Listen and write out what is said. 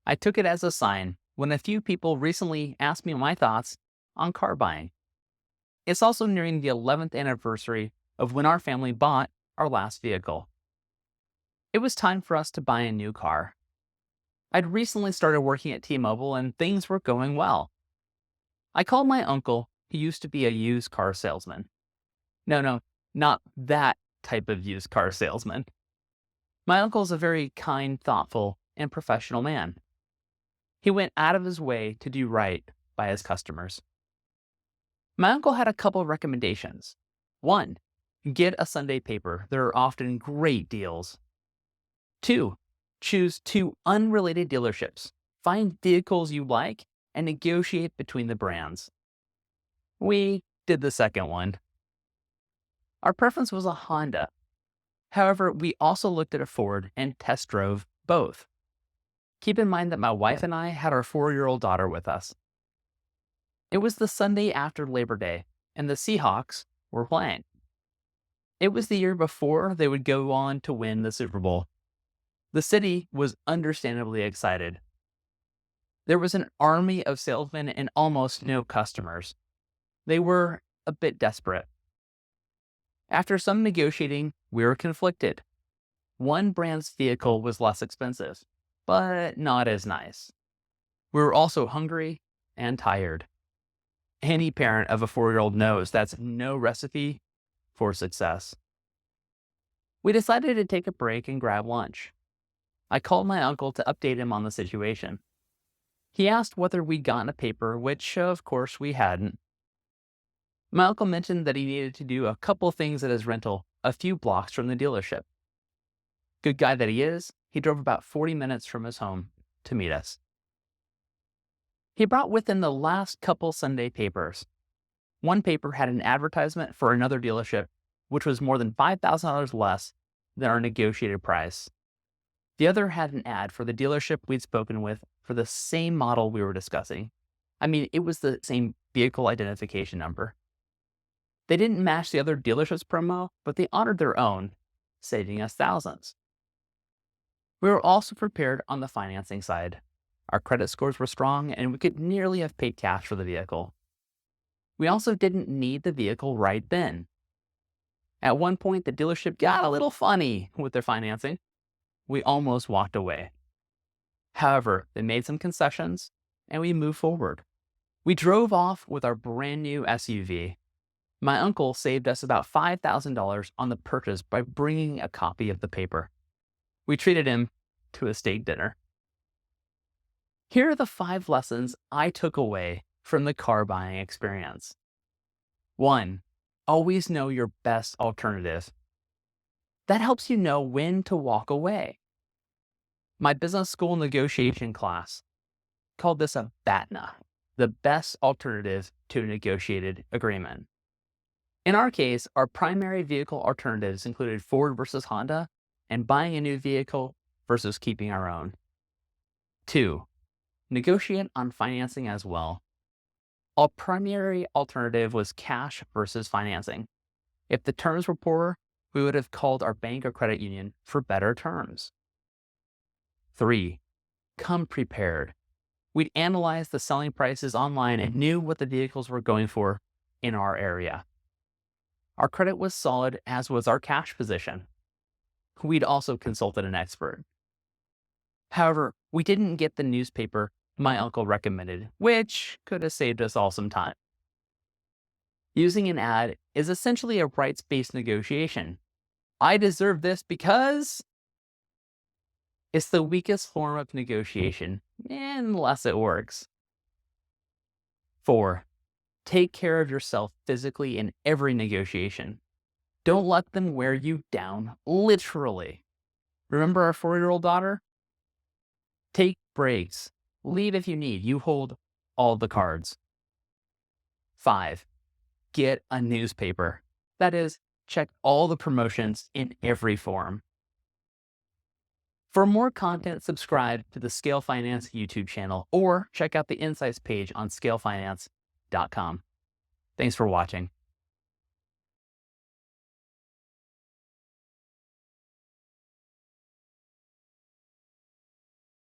I took it as a sign when a few people recently asked me my thoughts on car buying. It's also nearing the 11th anniversary of when our family bought our last vehicle. It was time for us to buy a new car. I'd recently started working at T-Mobile and things were going well. I called my uncle, who used to be a used car salesman. No, not that type of used car salesman. My uncle is a very kind, thoughtful, and professional man. He went out of his way to do right by his customers. My uncle had a couple of recommendations. One, get a Sunday paper. There are often great deals. Two, choose two unrelated dealerships. Find vehicles you like and negotiate between the brands. We did the second one. Our preference was a Honda. However, we also looked at a Ford and test drove both. Keep in mind that my wife and I had our 4-year-old daughter with us. It was the Sunday after Labor Day, and the Seahawks were playing. It was the year before they would go on to win the Super Bowl. The city was understandably excited. There was an army of salesmen and almost no customers. They were a bit desperate. After some negotiating, we were conflicted. One brand's vehicle was less expensive, but not as nice. We were also hungry and tired. Any parent of a 4-year-old knows that's no recipe for success. We decided to take a break and grab lunch. I called my uncle to update him on the situation. He asked whether we'd gotten a paper, which of course we hadn't. My uncle mentioned that he needed to do a couple things at his rental a few blocks from the dealership. Good guy that he is, he drove about 40 minutes from his home to meet us. He brought with him the last couple Sunday papers. One paper had an advertisement for another dealership, which was more than $5,000 less than our negotiated price. The other had an ad for the dealership we'd spoken with for the same model we were discussing. I mean, it was the same vehicle identification number. They didn't match the other dealership's promo, but they honored their own, saving us thousands. We were also prepared on the financing side. Our credit scores were strong, and we could nearly have paid cash for the vehicle. We also didn't need the vehicle right then. At one point, the dealership got a little funny with their financing. We almost walked away. However, they made some concessions, and we moved forward. We drove off with our brand new SUV. My uncle saved us about $5,000 on the purchase by bringing a copy of the paper. We treated him to a steak dinner. Here are the 5 lessons I took away from the car buying experience. 1. Always know your best alternative. That helps you know when to walk away. My business school negotiation class called this a BATNA, the best alternative to a negotiated agreement. In our case, our primary vehicle alternatives included Ford versus Honda and buying a new vehicle versus keeping our own. 2. Negotiate on financing as well. Our primary alternative was cash versus financing. If the terms were poor, we would have called our bank or credit union for better terms. 3. Come prepared. We'd analyzed the selling prices online and knew what the vehicles were going for in our area. Our credit was solid, as was our cash position. We'd also consulted an expert. However, we didn't get the newspaper my uncle recommended, which could have saved us all some time. Using an ad is essentially a rights-based negotiation. I deserve this because it's the weakest form of negotiation, unless it works. 4. Take care of yourself physically in every negotiation. Don't let them wear you down, literally. Remember our 4-year-old daughter? Take breaks. Leave if you need. You hold all the cards. 5. Get a newspaper. That is, check all the promotions in every form. For more content, subscribe to the Scale Finance YouTube channel or check out the Insights page on scalefinance.com. Thanks for watching.